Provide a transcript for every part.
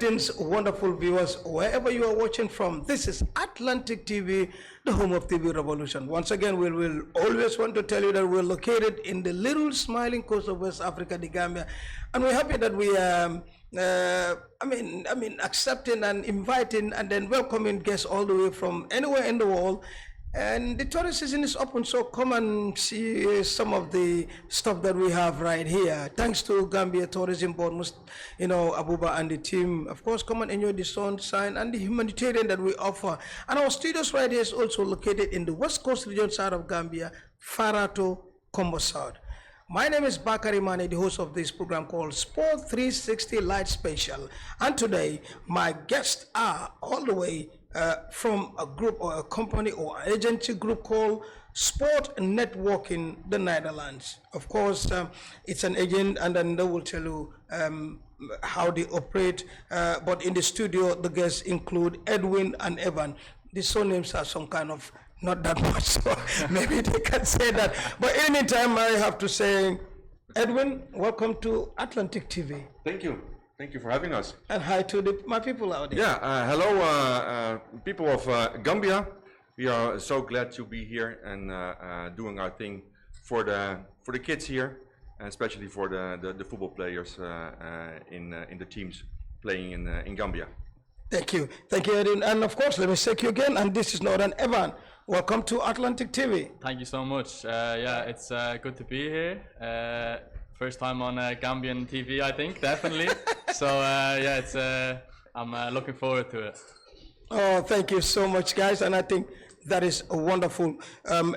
Greetings, wonderful viewers, wherever you are watching from. This is Atlantic TV, the home of TV Revolution. Once again, we will always want to tell you that we're located in the little smiling coast of West Africa, the Gambia, and we're happy that we accepting and inviting and then welcoming guests all the way from anywhere in the world. And the tourist season is open, so come and see some of the stuff that we have right here. Thanks to Gambia Tourism Board, Abuba and the team. Of course, come and enjoy the sunshine and the humanitarian that we offer. And our studios right here is also located in the West Coast region side of Gambia, Farato, Combo South. My name is Bakary, Manneh, the host of this program called Sport 360 Light Special. And today, my guests are all the way from a group or a company or agency group called Sport Networking the Netherlands. Of course, it's an agent, and then they will tell you how they operate. But in the studio, the guests include Edwin and Evan. The surnames are some kind of not that much, so maybe they can say that. But in the meantime, I have to say, Edwin, welcome to Atlantic TV. Thank you. Thank you for having us. And hi to my people out there. Yeah, hello, people of Gambia. We are so glad to be here and doing our thing for the kids here, and especially for the football players in the teams playing in Gambia. Thank you, Edwin. And of course, let me thank you again. And this is Northern Evan. Welcome to Atlantic TV. Thank you so much. Yeah, it's good to be here. First time on Gambian TV, I think, definitely. So yeah, it's I'm looking forward to it. Oh, thank you so much, guys. And I think that is a wonderful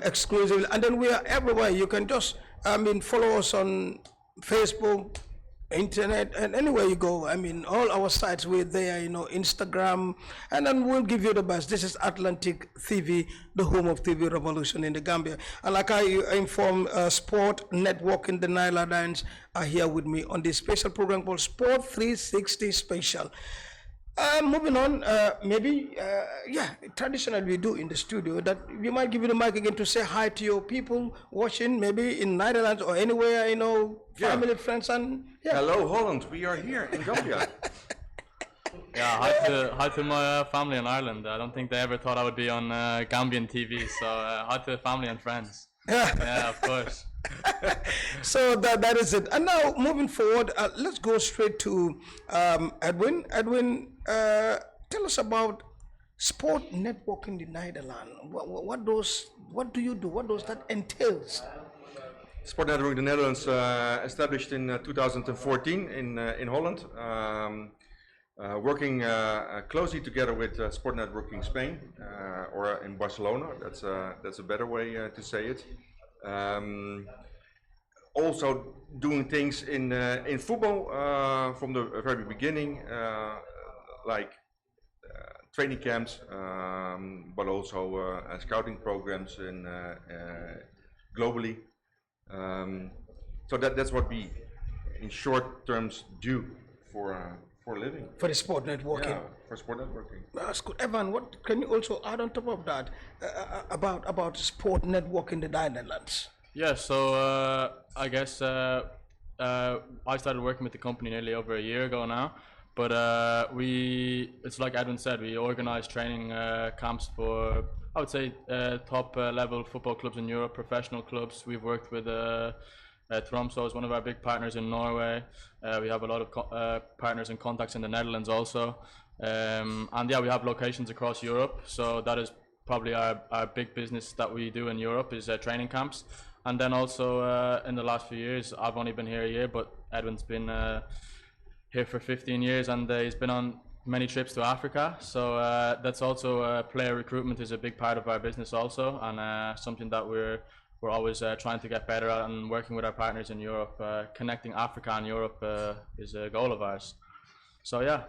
exclusive. And then we are everywhere. You can just, follow us on Facebook, internet, and anywhere you go. All our sites, we're there, Instagram, and then we'll give you the best. This is Atlantic TV, the home of TV Revolution in the Gambia. And like I informed, Sport Network in the Netherlands are here with me on this special program called Sport 360 Special. Moving on, traditionally we do in the studio that we might give you the mic again to say hi to your people watching, maybe in Netherlands or anywhere, family, friends, and yeah. Hello, Holland. We are here in Gambia. Yeah, hi to my family in Ireland. I don't think they ever thought I would be on Gambian TV, so hi to family and friends. Yeah, of course. So that is it. And now moving forward, let's go straight to Edwin. Edwin, tell us about Sport Network in the Netherlands. What do you do? What does that entails? Sport Network in the Netherlands established in 2014 in Holland. Working closely together with Sport Networking Spain or in Barcelona. That's a better way to say it. Also doing things in football from the very beginning, like training camps, but also scouting programs globally. So that's what we, in short terms, do for a living. For the sport networking. Yeah, for sport networking. That's good. Evan, what can you also add on top of that about sport network in the Netherlands? Yeah, so I guess I started working with the company nearly over a year ago now. But it's like Edwin said, we organize training camps for, I would say, top level football clubs in Europe, professional clubs. We've worked with Tromsø is one of our big partners in Norway. We have a lot of partners and contacts in the Netherlands also. And yeah, we have locations across Europe. So that is probably our big business that we do in Europe is training camps. And then also in the last few years, I've only been here a year, but Edwin's been here for 15 years and he's been on many trips to Africa. So that's also player recruitment is a big part of our business also, and something that we're always trying to get better at, and working with our partners in Europe. Connecting Africa and Europe is a goal of ours. So yeah.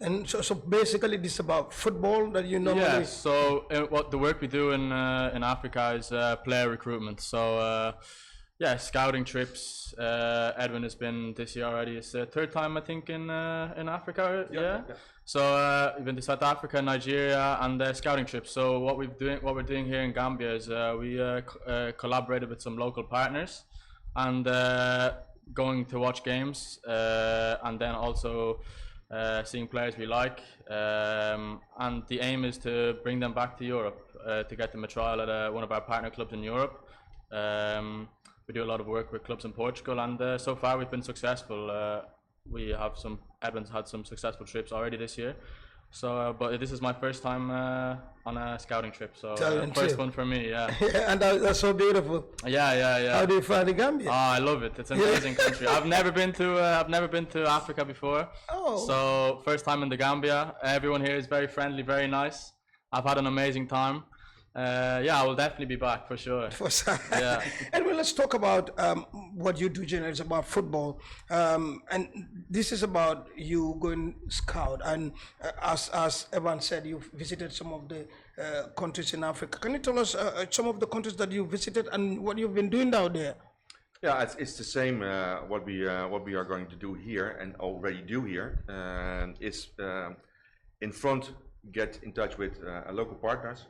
And so basically this is about football that you normally... Yeah, so what the work we do in Africa is player recruitment. So yeah, scouting trips. Edwin has been this year already. It's the third time I think in Africa. Yeah. So we've been to South Africa, Nigeria, and scouting trips. So what we're doing here in Gambia is we collaborated with some local partners, and going to watch games, and then also seeing players we like, and the aim is to bring them back to Europe, to get them a trial at one of our partner clubs in Europe. We do a lot of work with clubs in Portugal, and so far we've been successful. Edwin's had some successful trips already this year. So, but this is my first time on a scouting trip, so first one for me, yeah. Yeah, and that's so beautiful. Yeah. How do you find the Gambia? Oh, I love it. It's an amazing country. I've never been to Africa before. Oh. So first time in the Gambia. Everyone here is very friendly, very nice. I've had an amazing time. I will definitely be back for sure. Yeah. And well, let's talk about what you do generally. It's about football, and this is about you going scout. And as Evan said, you've visited some of the countries in Africa. Can you tell us some of the countries that you visited and what you've been doing down there? Yeah, it's the same what we are going to do here and already do here. Is in front. Get in touch with local partners,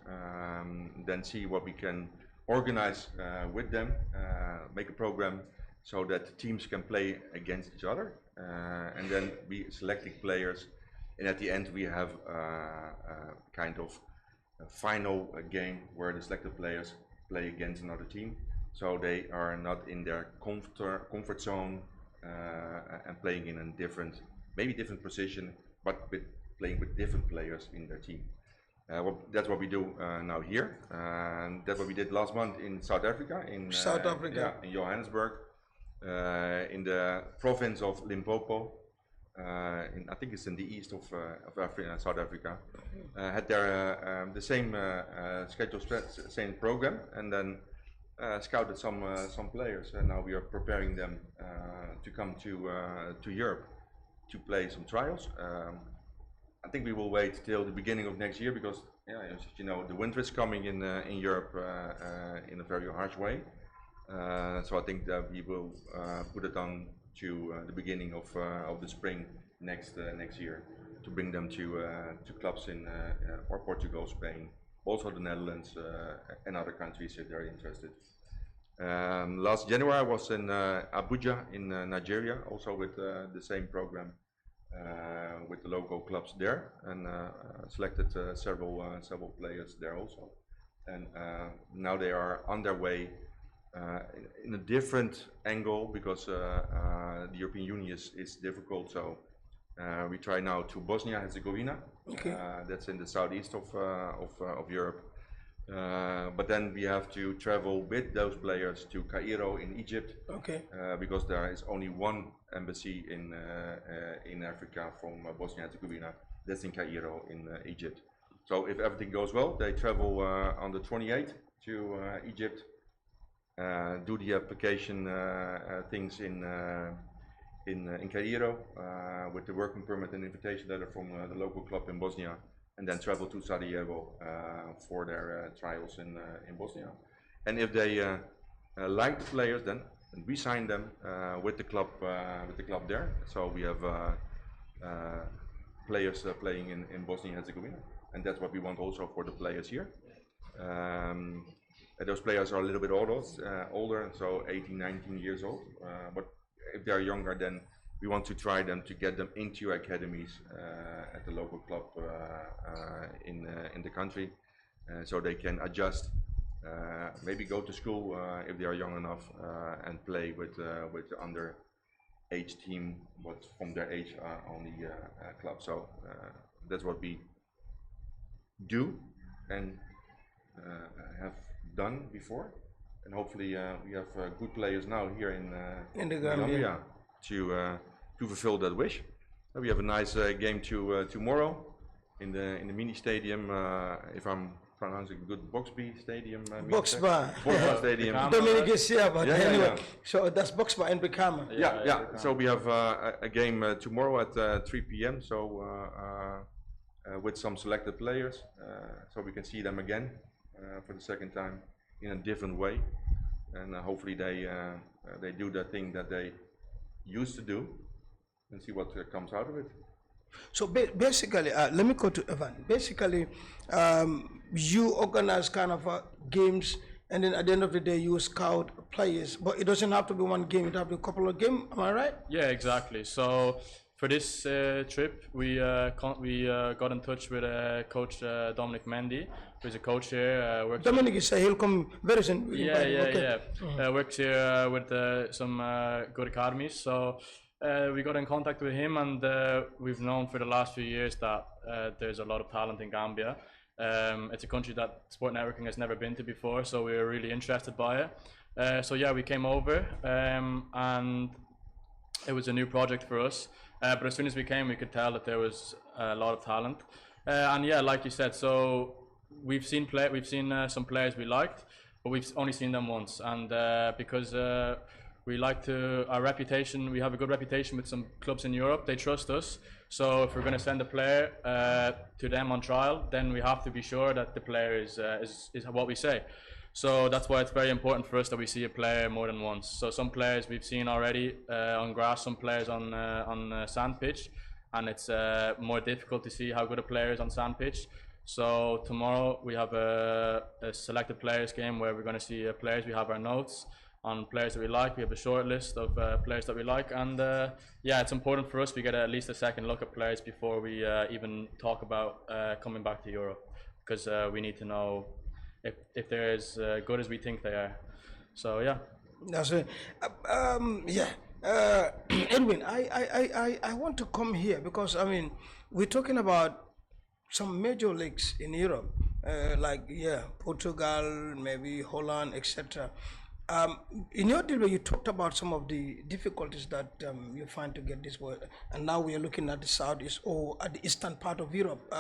then see what we can organize with them, make a program so that teams can play against each other, and then we selecting players, and at the end we have kind of a final game where the selected players play against another team, so they are not in their comfort zone and playing in a maybe different position, but playing with different players in their team. That's what we do now here, and that's what we did last month in South Africa. In Johannesburg, in the province of Limpopo. I think it's in the east of Africa, South Africa. Had their the same schedule, same program, and then scouted some players, and now we are preparing them to come to Europe to play some trials. I think we will wait till the beginning of next year because, as you know, the winter is coming in Europe in a very harsh way. So I think that we will put it on to the beginning of the spring next year to bring them to clubs in or Portugal, Spain, also the Netherlands and other countries if they're interested. Last January I was in Abuja in Nigeria, also with the same program. With the local clubs there, and selected several players there also, and now they are on their way in a different angle because the European Union is difficult. So we try now to Bosnia Herzegovina. Okay. That's in the southeast of Europe. But then we have to travel with those players to Cairo in Egypt. Okay. Because there is only one embassy in Africa from Bosnia and Herzegovina. That's in Cairo in Egypt. So if everything goes well, they travel on the 28th to Egypt, do the application things in Cairo with the working permit and invitation letter from the local club in Bosnia, and then travel to Sarajevo for their trials in Bosnia. And if they like the players, then we sign them with the club there. So we have players playing in Bosnia and Herzegovina, and that's what we want also for the players here. Those players are a little bit older, so 18, 19 years old. But if they are younger, then we want to try them to get them into academies at the local club in the country, so they can adjust, maybe go to school if they are young enough, and play with the underage team, but from their age on the club. So that's what we do and have done before, and hopefully we have good players now here in the Gambia to fulfill that wish. We have a nice game tomorrow in the mini stadium, if I'm pronouncing good, Boxby Stadium. Boxbar Stadium. Dominic is here, but anyway, yeah. So that's Boxbar in Bakary. Yeah. So we have a game tomorrow at 3 p.m. So with some selected players, so we can see them again for the second time in a different way, and hopefully they do the thing that they used to do, and see what comes out of it. So basically, let me go to Evan. Basically, you organize kind of games, and then at the end of the day, you scout players. But it doesn't have to be one game; it have to be a couple of games. Am I right? Yeah, exactly. So for this trip, we got in touch with Coach Dominic Mendy, who's a coach here. Works Dominic is he'll come very soon. We'll invite him, okay. Works here with some good academies. So we got in contact with him, and we've known for the last few years that there's a lot of talent in Gambia. It's a country that sport networking has never been to before, so we were really interested by it. So yeah, we came over, and it was a new project for us. But as soon as we came, we could tell that there was a lot of talent. And yeah, like you said, so we've seen some players we liked, but we've only seen them once. And because we like to, we have a good reputation with some clubs in Europe. They trust us. So if we're going to send a player to them on trial, then we have to be sure that the player is what we say. So that's why it's very important for us that we see a player more than once. So some players we've seen already on grass, some players on sand pitch, and it's more difficult to see how good a player is on sand pitch. So tomorrow we have a selected players game where we're going to see players. We have our notes on players that we like. We have a short list of players that we like, and yeah, it's important for us we get at least a second look at players before we even talk about coming back to Europe, because we need to know if they're as good as we think they are. So yeah. That's it. Edwin, I want to come here because I mean we're talking about some major leagues in Europe, like Portugal, maybe Holland, etc. In your deal, you talked about some of the difficulties that you find to get this word, and now we are looking at the southeast or at the eastern part of Europe.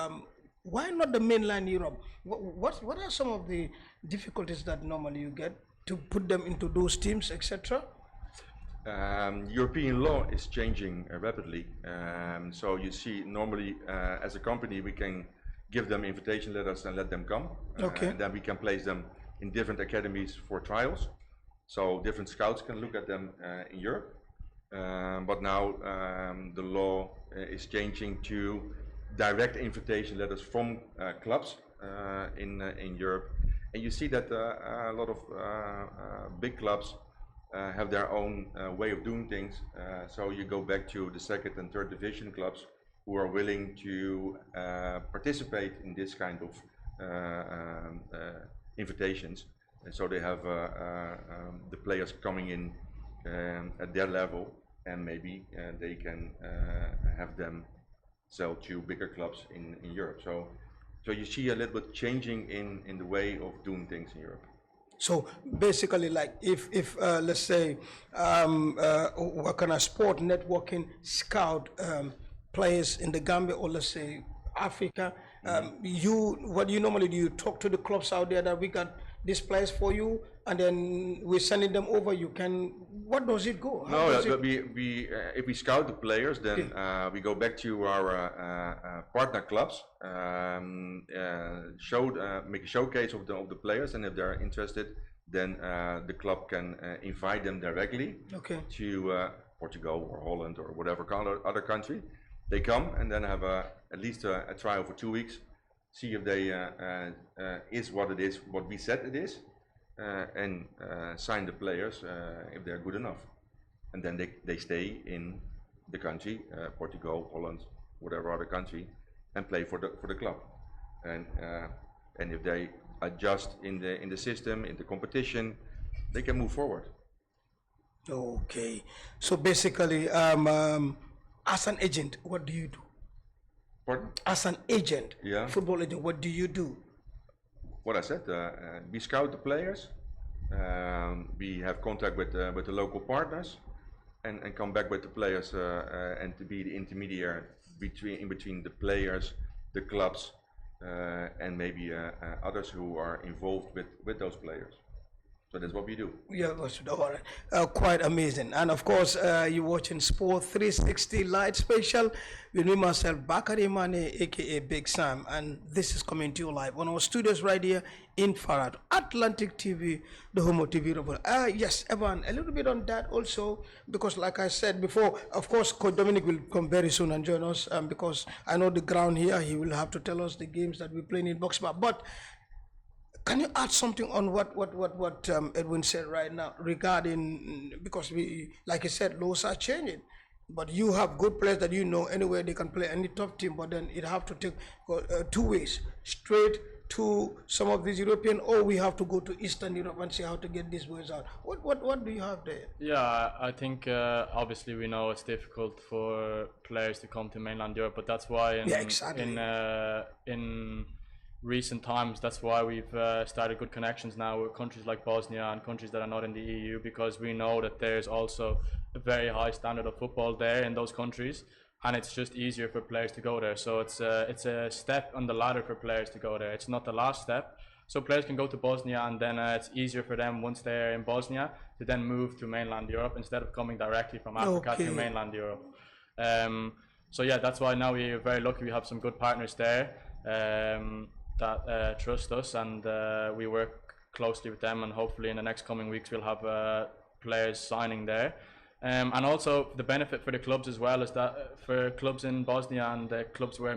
Why not the mainland Europe? What are some of the difficulties that normally you get to put them into those teams, etc.? European law is changing rapidly. So you see, normally as a company, we can give them invitation letters and let them come. And then we can place them in different academies for trials. So different scouts can look at them in Europe. But now the law is changing to direct invitation letters from clubs in Europe, and you see that a lot of big clubs have their own way of doing things. So you go back to the second and third division clubs who are willing to participate in this kind of invitations, and so they have the players coming in at their level, and maybe they can have them sell to bigger clubs in Europe. So you see a little bit changing in the way of doing things in Europe. So basically, like if let's say what kind of sport networking scout players in the Gambia, or let's say Africa, what do you normally do? You talk to the clubs out there that we got these players for you, and then we're sending them over. You can. What does it go? We if we scout the players, then we go back to our partner clubs, make a showcase of the players, and if they're interested, then the club can invite them directly to Portugal or Holland or whatever other country. They come and then have at least a trial for 2 weeks, see if they is what it is, what we said it is, and sign the players if they're good enough, and then they stay in the country, Portugal, Holland, whatever other country, and play for the club, and if they adjust in the system, in the competition, they can move forward. Okay, so basically, as an agent, what do you do? Pardon? As an agent, football agent, what do you do? What I said, we scout the players, we have contact with the local partners, and come back with the players and to be the intermediary in between the players, the clubs, and maybe others who are involved with those players. So that's what we do. Yeah, quite amazing. And of course, you're watching Sport 360 Light Special with me, myself, Bakary, Manneh, aka Big Sam, and this is coming to you live on our studios right here in Farad, Atlantic TV, the home of TV. Yes, Evan, a little bit on that also, because like I said before, of course, Coach Dominic will come very soon and join us, because I know the ground here, he will have to tell us the games that we're playing in Boxbar. But can you add something on what Edwin said right now regarding, because we, like I said, laws are changing. But you have good players that you know anywhere they can play any top team, but then it have to take two ways, straight to some of these European, or we have to go to Eastern Europe and see how to get these boys out. What do you have there? Yeah, I think obviously we know it's difficult for players to come to mainland Europe, but that's why in recent times, that's why we've started good connections now with countries like Bosnia and countries that are not in the EU, because we know that there's also a very high standard of football there in those countries, and it's just easier for players to go there. So it's a step on the ladder for players to go there. It's not the last step. So players can go to Bosnia, and then it's easier for them once they're in Bosnia to then move to mainland Europe instead of coming directly from Africa to mainland Europe. So yeah, that's why now we're very lucky. We have some good partners there that trust us, and we work closely with them, and hopefully in the next coming weeks we'll have players signing there. And also the benefit for the clubs as well is that for clubs in Bosnia and clubs where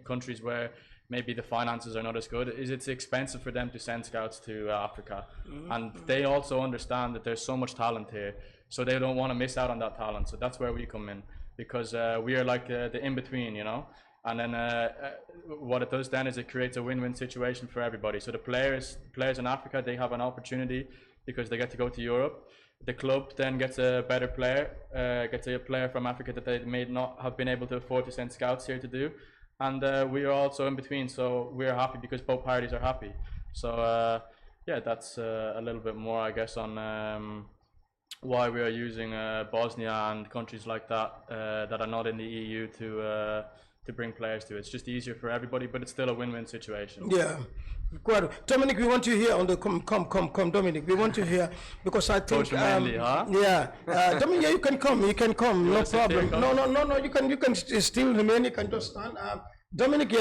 countries where maybe the finances are not as good, is it's expensive for them to send scouts to Africa. And they also understand that there's so much talent here, so they don't want to miss out on that talent. So that's where we come in, because we are like the in-between, you know. And then what it does then is it creates a win-win situation for everybody. So the players in Africa, they have an opportunity because they get to go to Europe. The club then gets a better player, gets a player from Africa that they may not have been able to afford to send scouts here to do. And we are also in between, so we're happy because both parties are happy. So yeah, that's a little bit more, I guess, on why we are using Bosnia and countries like that that are not in the EU to bring players to. It's just easier for everybody, but it's still a win-win situation. Yeah, quite. Dominic, we want you here on the come, Dominic. We want you here because I think. Coach Manneh, huh? Yeah, Dominic, yeah, you can come. No problem. No. You can still remain. You can just stand. Dominic,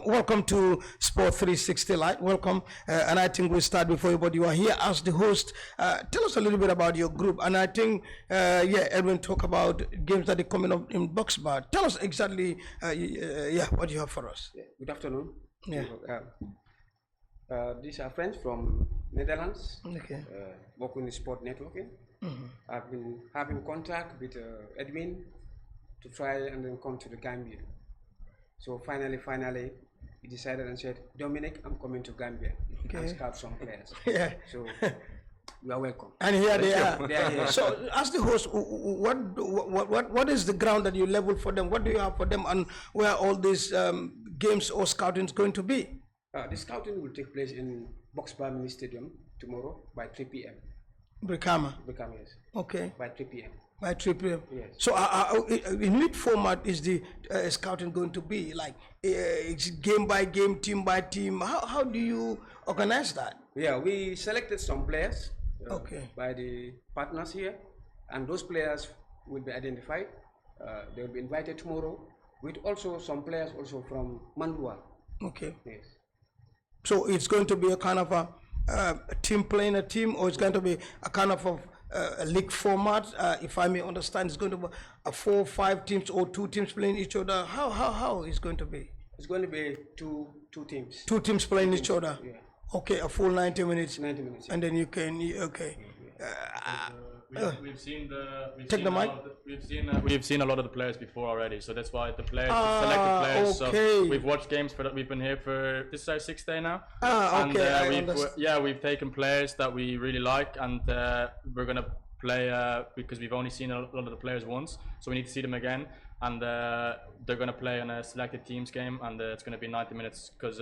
welcome to Sport 360 Live. Welcome, and I think we'll start before you, but you are here as the host. Tell us a little bit about your group, and I think, Edwin talk about games that are coming up in Box Bar. Tell us exactly, what you have for us. Yeah. Good afternoon. Yeah. These are friends from Netherlands. Okay. Working in sport networking. I've been having contact with Edwin to try and then come to the Gambia. So finally, he decided and said, Dominic, I'm coming to Gambia and scout some players. Yeah. So you are welcome. And here they are. They are here. So, as the host, what is the ground that you level for them? What do you have for them, and where all these games or scouting is going to be? The scouting will take place in Box Bar Mini Stadium tomorrow by 3 p.m. Brikama. Yes. Okay. By 3 p.m. By 3 p.m. Yes. So, in which format is the scouting going to be? Like it's game by game, team by team. How do you organize that? Yeah, we selected some players by the partners here, and those players will be identified. They will be invited tomorrow with also some players also from Mandua. Okay. Yes. So it's going to be a kind of a team playing a team, or it's going to be a kind of a league format, if I may understand. It's going to be 4 or 5 teams or 2 teams playing each other. How is going to be? It's going to be two teams. 2 teams playing each other. Yeah. Okay, a full 90 minutes. 90 minutes. Yeah. And then you can We've seen a lot of the players before already, so that's why the players, the selected players. So we've watched games for that. We've been here for this is our 6th day now. And we've taken players that we really like, and we're gonna play because we've only seen a lot of the players once, so we need to see them again. And they're gonna play in a selected teams game, and it's gonna be 90 minutes because.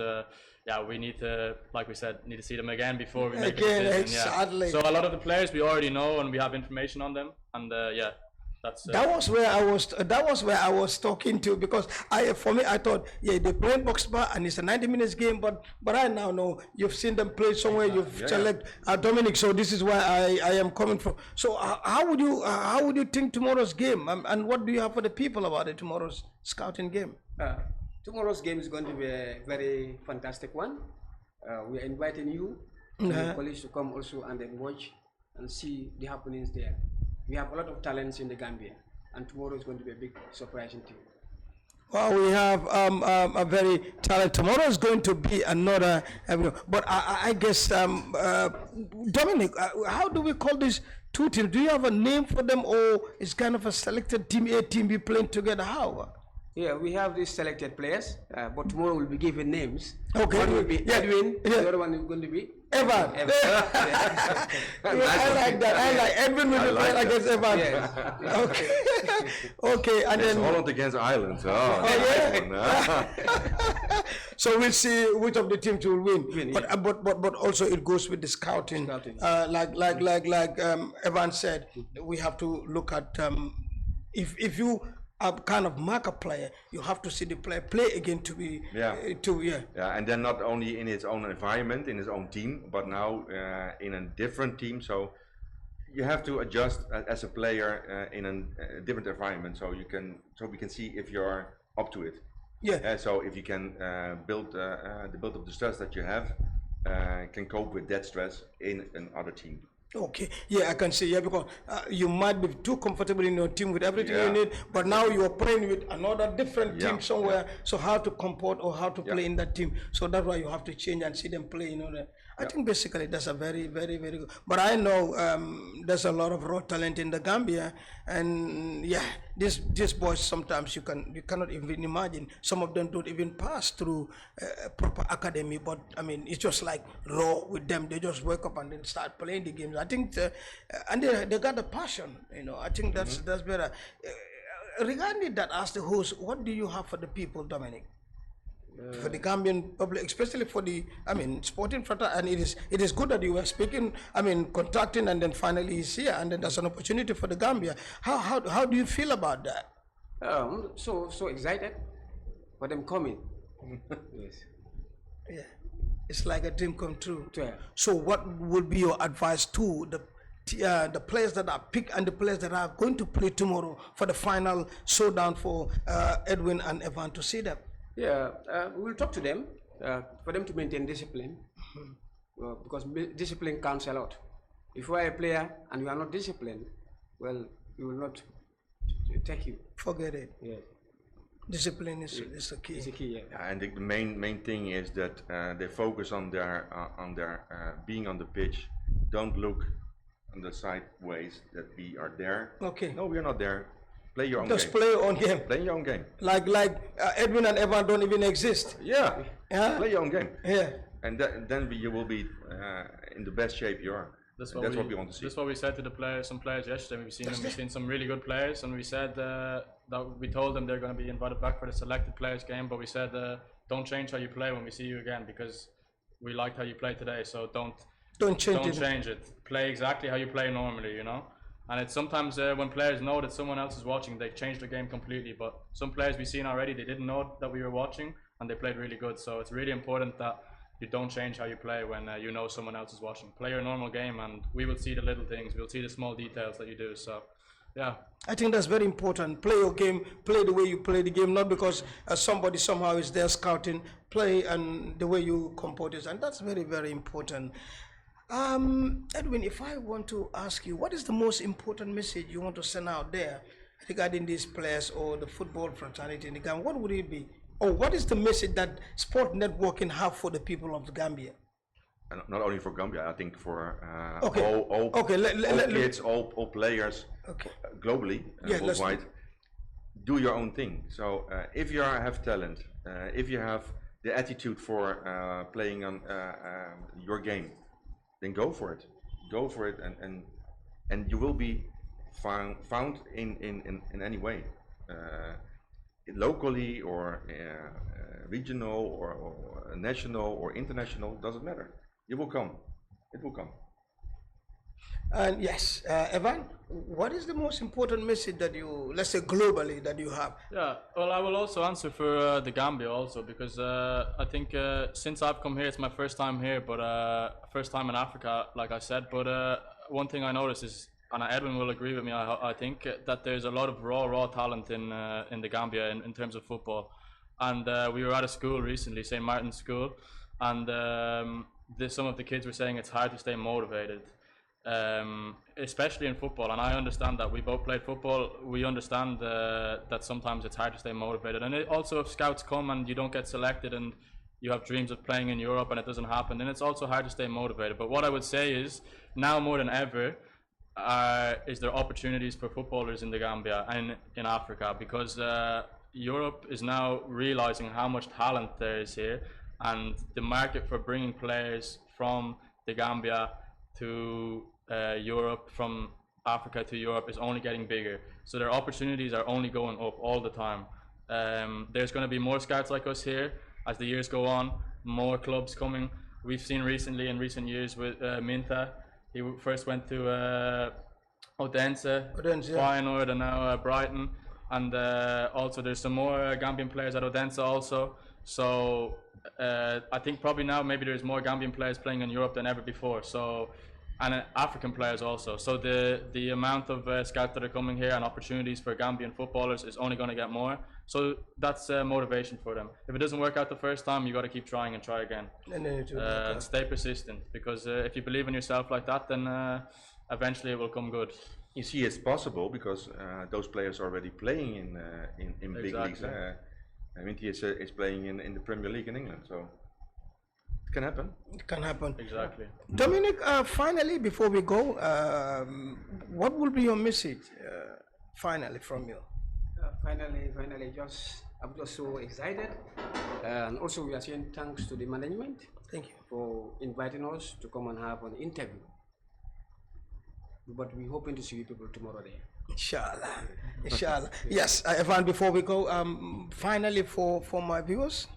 We need to, like we said, need to see them again before we make a decision. Exactly. Yeah. So a lot of the players we already know, and we have information on them, and that's. That was where I was talking to, because I thought they play Box Bar and it's a 90 minutes game, but I now know you've seen them play somewhere. You've select Dominic, so this is where I am coming from. So how would you think tomorrow's game, and what do you have for the people about it, tomorrow's scouting game? Tomorrow's game is going to be a very fantastic one. We are inviting you, the college, to come also and then watch and see the happenings there. We have a lot of talents in the Gambia, and tomorrow is going to be a big surprising team. Well, we have a very talented. Tomorrow is going to be another. But I guess Dominic, how do we call these two teams? Do you have a name for them, or is kind of a selected team A, team B playing together? How? Yeah, we have these selected players, but tomorrow we'll be given names. Okay. One will be Edwin, Yeah. the other one is going to be Evan. Evan. Yeah, I like that. I like Edwin will be playing against Evan. Yes. Okay. Okay, and It's then Holland against Ireland. Oh, yeah. yeah. so we'll see which of the teams will win. Win, But, yeah. but also it goes with the scouting. Scouting. Like Evan said, we have to look at if you are kind of mark a player, you have to see the player play again to be Yeah. yeah. And then not only in his own environment, in his own team, but now in a different team. So you have to adjust as a player in a different environment. So we can see if you're up to it. Yeah. So if you can build up the stress that you have, can cope with that stress in another team. Okay, yeah, I can see, yeah, because you might be too comfortable in your team with everything you Yeah. need, but now you are playing with another different Yeah, team somewhere, so how to comport or how to play Yeah. in that team. So that's why you have to change and see them play, I think basically that's a very, very, very good. But I know there's a lot of raw talent in the Gambia, and yeah, these boys sometimes you cannot even imagine. Some of them don't even pass through proper academy, but I mean it's just like raw with them. They just wake up and then start playing the games. I think, and they got the passion. I think that's better. Regarding that, as the host, what do you have for the people, Dominic? For the Gambian public, especially for the, sporting fraternity, and it is good that you were speaking, contacting, and then finally he's here, and then there's an opportunity for the Gambia. How do you feel about that? So excited for them coming. Yes. Yeah, it's like a dream come true. Yeah. So what would be your advice to the players that are picked and the players that are going to play tomorrow for the final showdown for Edwin and Evan to see them? Yeah, we'll talk to them for them to maintain discipline, because discipline counts a lot. If you are a player and you are not disciplined, well, we will not take you. Forget it. Yeah, Discipline is the key. it's a key. Yeah. Yeah, and the main thing is that they focus on their being on the pitch. Don't look on the sideways that we are there. Okay. No, we are not there. Play your own Just game. play your own game. Play your own game. Like Edwin and Evan don't even exist. Yeah. Yeah. Play your own game. Yeah. And then you will be in the best shape you are. That's And what, what we want to see. That's what we said to the players, some players yesterday. We've seen some really good players, and we said that we told them they're going to be invited back for the selected players game. But we said don't change how you play when we see you again, because we liked how you played today. So don't change it. Play exactly how you play normally, And it's sometimes when players know that someone else is watching, they change the game completely. But some players we've seen already, they didn't know that we were watching, and they played really good. So it's really important that you don't change how you play when you know someone else is watching. Play your normal game, and we will see the little things. We'll see the small details that you do. So, yeah. I think that's very important. Play your game, play the way you play the game, not because somebody somehow is there scouting. Play and the way you comport it, and that's very, very important. Edwin, if I want to ask you, what is the most important message you want to send out there regarding these players or the football fraternity in the Gambia? What would it be? Or what is the message that sport networking have for the people of the Gambia? And not only for Gambia, I think for Okay. all kids, all players, Okay. globally, Yeah, let's worldwide. Do your own thing. So if you have talent, if you have the attitude for playing on your game, then go for it. Go for it, and you will be found in any way, locally or regional or national or international. Doesn't matter. It will come. It will come. And yes, Evan, what is the most important message that you, let's say globally, that you have? Yeah, well, I will also answer for the Gambia also, because I think since I've come here, it's my first time here, but first time in Africa, like I said. But one thing I noticed is, and Edwin will agree with me, I think that there's a lot of raw talent in the Gambia in terms of football. And we were at a school recently, St. Martin's School, and some of the kids were saying it's hard to stay motivated. especially in football. And I understand that. We both played football. We understand that sometimes it's hard to stay motivated. And also, if scouts come and you don't get selected and you have dreams of playing in Europe and it doesn't happen, then it's also hard to stay motivated. But what I would say is, now more than ever, is there opportunities for footballers in the Gambia and in Africa, because Europe is now realizing how much talent there is here, and the market for bringing players from the Gambia to Europe, from Africa to Europe, is only getting bigger. So their opportunities are only going up all the time. There's going to be more scouts like us here as the years go on, more clubs coming. We've seen recently, in recent years, with Mintha. He first went to Odense, Feyenoord, and now Brighton. And also there's some more Gambian players at Odense also. So I think probably now maybe there's more Gambian players playing in Europe than ever before. So, and African players also. So the amount of scouts that are coming here and opportunities for Gambian footballers is only going to get more. So that's motivation for them. If it doesn't work out the first time, you got to keep trying and try again. And stay persistent, because if you believe in yourself like that, then eventually it will come good. You see, it's possible because those players are already playing in big leagues. Minty is playing in the Premier League in England, so it can happen. It can happen. Exactly. Dominic, finally, before we go, what will be your message, finally, from you? Finally, I'm just so excited. And also we are saying thanks to the management. Thank you. For inviting us to come and have an interview. But we're hoping to see you people tomorrow there. Inshallah. Inshallah. Yes, Evan, before we go, finally for my viewers.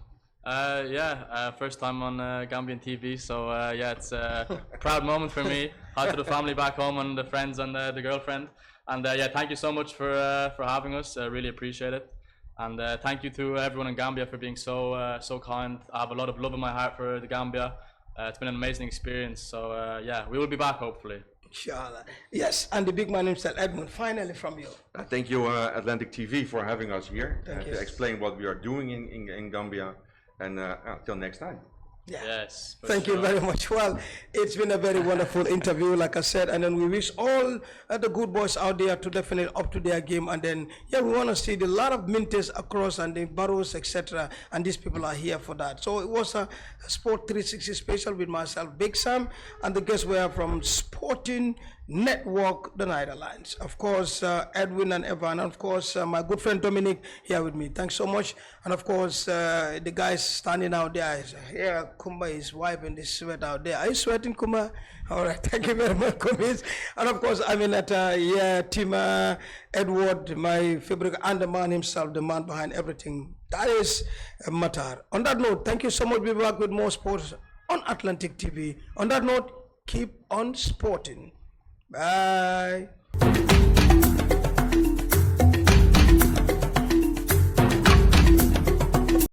First time on Gambian TV, so it's a proud moment for me. Hi to the family back home and the friends and the girlfriend. And thank you so much for having us. Really appreciate it. And thank you to everyone in Gambia for being so kind. I have a lot of love in my heart for the Gambia. It's been an amazing experience. So we will be back hopefully. Inshallah. Yes, and the big man himself, Edmund, finally from you. Thank you, Atlantic TV, for having us here to explain what we are doing in Gambia. And till next time. Yeah. Yes. Thank you very much. Well, it's been a very wonderful interview, like I said, and then we wish all the good boys out there to definitely up to their game. And then, we want to see a lot of minties across and the boroughs, etc. And these people are here for that. So it was a Sport 360 special with myself, BigSam, and the guests were from Sporting Network, the Netherlands. Of course, Edwin and Evan, and of course, my good friend Dominic here with me. Thanks so much. And of course, the guys standing out there. Here, Kumba is wiping the sweat out there. Are you sweating, Kumba? All right, thank you very much, Kumis. And of course, I'm in at Tima Edward, my favorite, and the man himself, the man behind everything. That is Matar. On that note, thank you so much. We'll be back with more sports on Atlantic TV. On that note, keep on sporting. Bye.